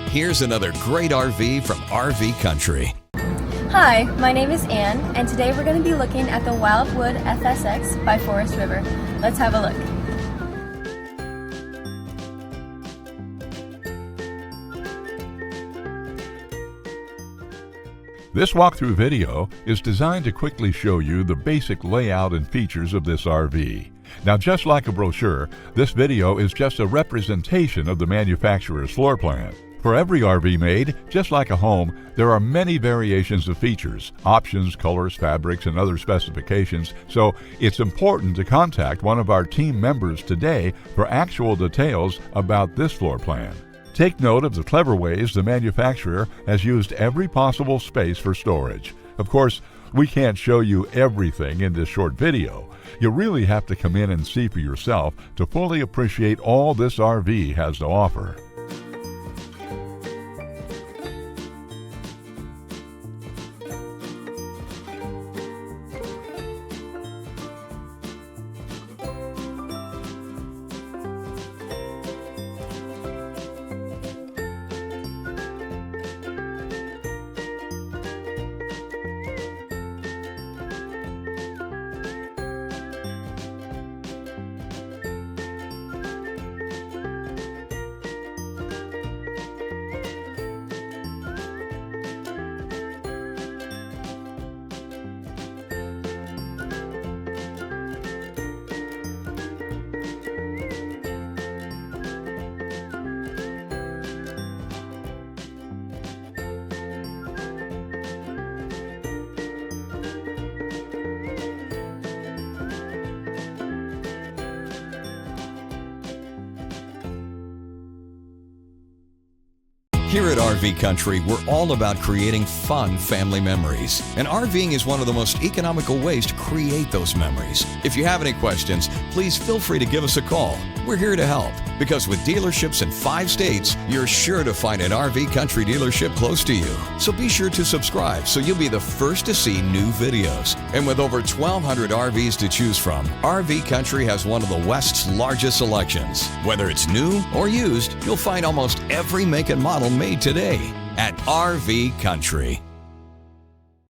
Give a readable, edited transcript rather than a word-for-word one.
Here's another great RV from RV Country. Hi, my name is Ann, and today we're going to be looking at the Wildwood FSX by Forest River. Let's have a look. This walkthrough video is designed to quickly show you the basic layout and features of this RV. Now, just like a brochure, this video is just a representation of the manufacturer's floor plan. For every RV made, just like a home, there are many variations of features, options, colors, fabrics, and other specifications, so it's important to contact one of our team members today for actual details about this floor plan. Take note of the clever ways the manufacturer has used every possible space for storage. Of course, we can't show you everything in this short video. You really have to come in and see for yourself to fully appreciate all this RV has to offer. Here at RV Country, we're all about creating fun family memories. And RVing is one of the most economical ways to create those memories. If you have any questions, please feel free to give us a call. We're here to help, because with dealerships in 5 states, you're sure to find an RV Country dealership close to you. So be sure to subscribe so you'll be the first to see new videos. And with over 1,200 RVs to choose from, RV Country has one of the West's largest selections. Whether it's new or used, you'll find almost every make and model made today at RV Country.